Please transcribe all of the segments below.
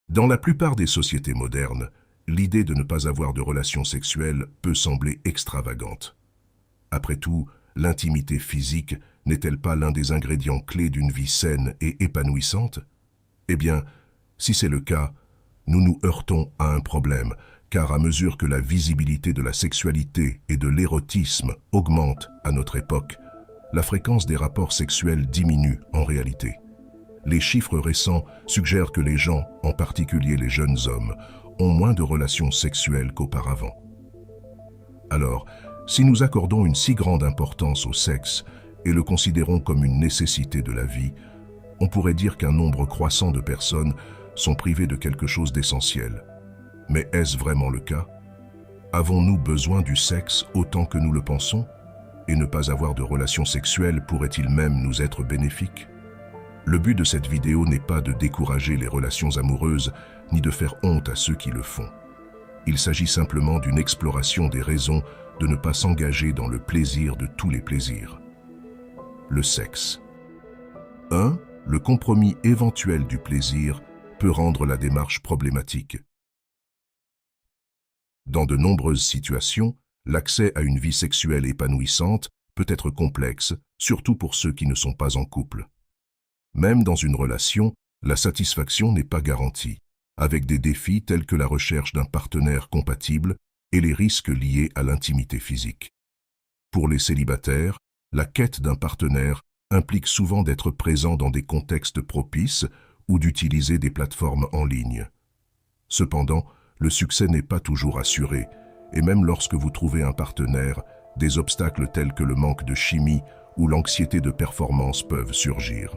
Dans la plupart des sociétés modernes, l'idée de ne pas avoir de relations sexuelles peut sembler extravagante. Après tout, l'intimité physique n'est-elle pas l'un des ingrédients clés d'une vie saine et épanouissante? Eh bien, si c'est le cas, nous nous heurtons à un problème, car à mesure que la visibilité de la sexualité et de l'érotisme augmente à notre époque, la fréquence des rapports sexuels diminue en réalité. Les chiffres récents suggèrent que les gens, en particulier les jeunes hommes, ont moins de relations sexuelles qu'auparavant. Alors, si nous accordons une si grande importance au sexe et le considérons comme une nécessité de la vie, on pourrait dire qu'un nombre croissant de personnes sont privées de quelque chose d'essentiel. Mais est-ce vraiment le cas? Avons-nous besoin du sexe autant que nous le pensons? Et ne pas avoir de relations sexuelles pourrait-il même nous être bénéfique? Le but de cette vidéo n'est pas de décourager les relations amoureuses, ni de faire honte à ceux qui le font. Il s'agit simplement d'une exploration des raisons de ne pas s'engager dans le plaisir de tous les plaisirs. Le sexe. 1. Le compromis éventuel du plaisir peut rendre la démarche problématique. Dans de nombreuses situations, l'accès à une vie sexuelle épanouissante peut être complexe, surtout pour ceux qui ne sont pas en couple. Même dans une relation, la satisfaction n'est pas garantie, avec des défis tels que la recherche d'un partenaire compatible et les risques liés à l'intimité physique. Pour les célibataires, la quête d'un partenaire implique souvent d'être présent dans des contextes propices ou d'utiliser des plateformes en ligne. Cependant, le succès n'est pas toujours assuré, et même lorsque vous trouvez un partenaire, des obstacles tels que le manque de chimie ou l'anxiété de performance peuvent surgir.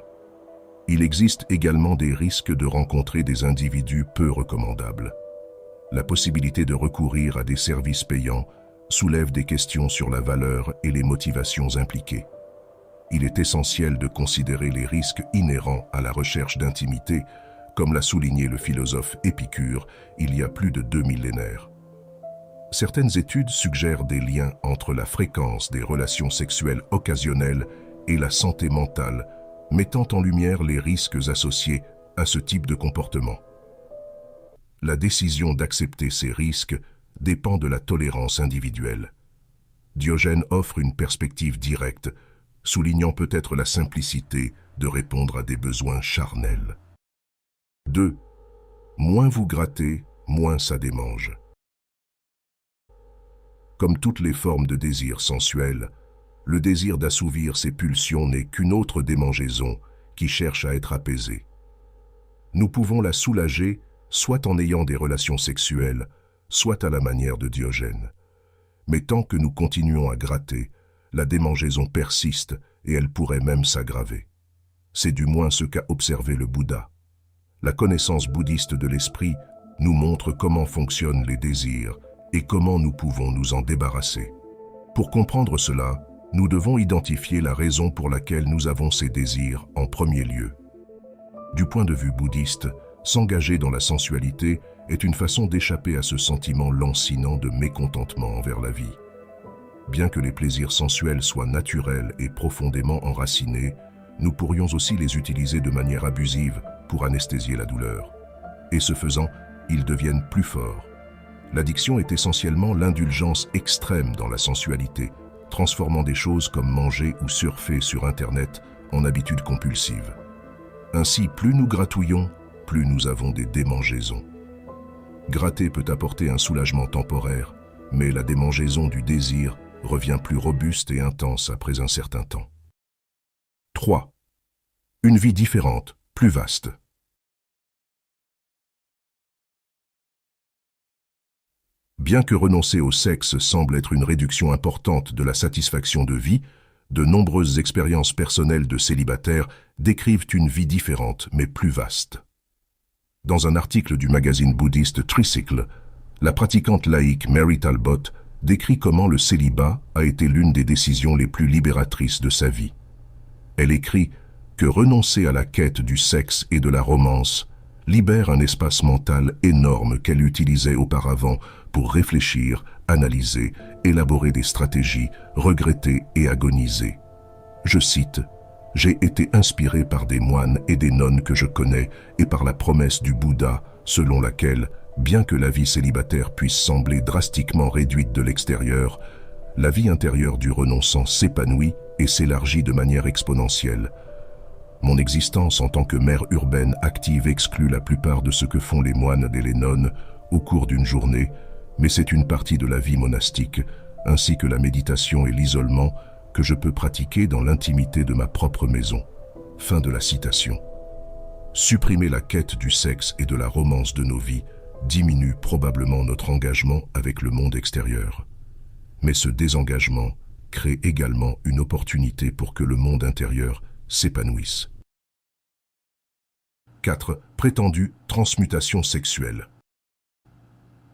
Il existe également des risques de rencontrer des individus peu recommandables. La possibilité de recourir à des services payants soulève des questions sur la valeur et les motivations impliquées. Il est essentiel de considérer les risques inhérents à la recherche d'intimité, comme l'a souligné le philosophe Épicure il y a plus de 2 millénaires. Certaines études suggèrent des liens entre la fréquence des relations sexuelles occasionnelles et la santé mentale, mettant en lumière les risques associés à ce type de comportement. La décision d'accepter ces risques dépend de la tolérance individuelle. Diogène offre une perspective directe, soulignant peut-être la simplicité de répondre à des besoins charnels. 2. Moins vous grattez, moins ça démange. Comme toutes les formes de désir sensuel, le désir d'assouvir ses pulsions n'est qu'une autre démangeaison qui cherche à être apaisée. Nous pouvons la soulager soit en ayant des relations sexuelles, soit à la manière de Diogène. Mais tant que nous continuons à gratter, la démangeaison persiste et elle pourrait même s'aggraver. C'est du moins ce qu'a observé le Bouddha. La connaissance bouddhiste de l'esprit nous montre comment fonctionnent les désirs et comment nous pouvons nous en débarrasser. Pour comprendre cela, nous devons identifier la raison pour laquelle nous avons ces désirs en premier lieu. Du point de vue bouddhiste, s'engager dans la sensualité est une façon d'échapper à ce sentiment lancinant de mécontentement envers la vie. Bien que les plaisirs sensuels soient naturels et profondément enracinés, nous pourrions aussi les utiliser de manière abusive pour anesthésier la douleur. Et ce faisant, ils deviennent plus forts. L'addiction est essentiellement l'indulgence extrême dans la sensualité, transformant des choses comme manger ou surfer sur Internet en habitudes compulsives. Ainsi, plus nous gratouillons, plus nous avons des démangeaisons. Gratter peut apporter un soulagement temporaire, mais la démangeaison du désir revient plus robuste et intense après un certain temps. 3. Une vie différente, plus vaste. Bien que renoncer au sexe semble être une réduction importante de la satisfaction de vie, de nombreuses expériences personnelles de célibataires décrivent une vie différente mais plus vaste. Dans un article du magazine bouddhiste Tricycle, la pratiquante laïque Mary Talbot décrit comment le célibat a été l'une des décisions les plus libératrices de sa vie. Elle écrit que renoncer à la quête du sexe et de la romance libère un espace mental énorme qu'elle utilisait auparavant pour réfléchir, analyser, élaborer des stratégies, regretter et agoniser. Je cite, « J'ai été inspiré par des moines et des nonnes que je connais et par la promesse du Bouddha selon laquelle, bien que la vie célibataire puisse sembler drastiquement réduite de l'extérieur, la vie intérieure du renonçant s'épanouit et s'élargit de manière exponentielle. Mon existence en tant que mère urbaine active exclut la plupart de ce que font les moines et les nonnes au cours d'une journée, mais c'est une partie de la vie monastique, ainsi que la méditation et l'isolement que je peux pratiquer dans l'intimité de ma propre maison. Fin de la citation. Supprimer la quête du sexe et de la romance de nos vies diminue probablement notre engagement avec le monde extérieur. Mais ce désengagement crée également une opportunité pour que le monde intérieur s'épanouisse. 4. Prétendue transmutation sexuelle.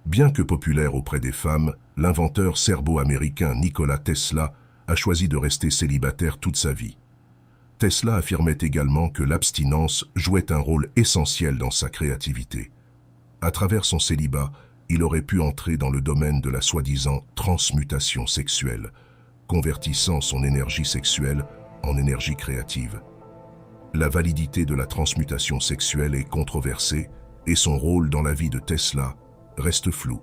Bien que populaire auprès des femmes, l'inventeur serbo-américain Nikola Tesla a choisi de rester célibataire toute sa vie. Tesla affirmait également que l'abstinence jouait un rôle essentiel dans sa créativité. À travers son célibat, il aurait pu entrer dans le domaine de la soi-disant transmutation sexuelle, convertissant son énergie sexuelle en énergie créative. La validité de la transmutation sexuelle est controversée et son rôle dans la vie de Tesla reste flou.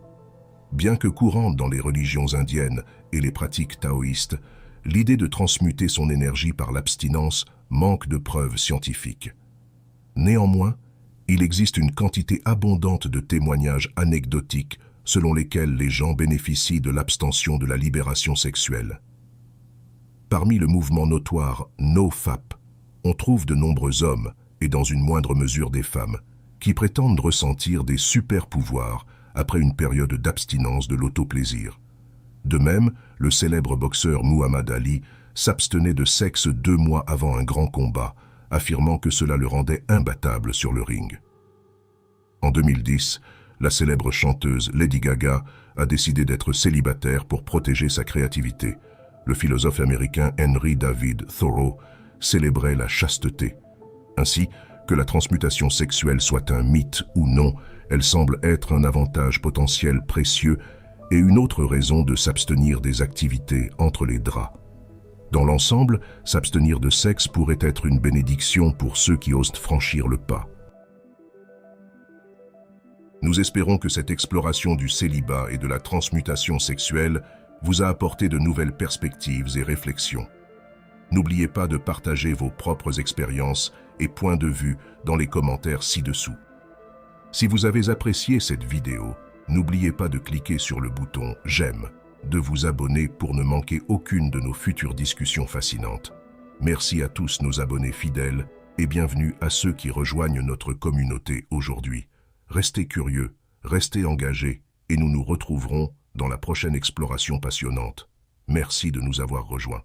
Bien que courante dans les religions indiennes et les pratiques taoïstes, l'idée de transmuter son énergie par l'abstinence manque de preuves scientifiques. Néanmoins, il existe une quantité abondante de témoignages anecdotiques selon lesquels les gens bénéficient de l'abstention de la libération sexuelle. Parmi le mouvement notoire NoFap, on trouve de nombreux hommes, et dans une moindre mesure des femmes, qui prétendent ressentir des super-pouvoirs après une période d'abstinence de l'autoplaisir. De même, le célèbre boxeur Muhammad Ali s'abstenait de sexe 2 mois avant un grand combat, affirmant que cela le rendait imbattable sur le ring. En 2010, la célèbre chanteuse Lady Gaga a décidé d'être célibataire pour protéger sa créativité. Le philosophe américain Henry David Thoreau célébrait la chasteté. Ainsi, que la transmutation sexuelle soit un mythe ou non, elle semble être un avantage potentiel précieux et une autre raison de s'abstenir des activités entre les draps. Dans l'ensemble, s'abstenir de sexe pourrait être une bénédiction pour ceux qui osent franchir le pas. Nous espérons que cette exploration du célibat et de la transmutation sexuelle vous a apporté de nouvelles perspectives et réflexions. N'oubliez pas de partager vos propres expériences et points de vue dans les commentaires ci-dessous. Si vous avez apprécié cette vidéo, n'oubliez pas de cliquer sur le bouton « J'aime », de vous abonner pour ne manquer aucune de nos futures discussions fascinantes. Merci à tous nos abonnés fidèles et bienvenue à ceux qui rejoignent notre communauté aujourd'hui. Restez curieux, restez engagés et nous nous retrouverons dans la prochaine exploration passionnante. Merci de nous avoir rejoints.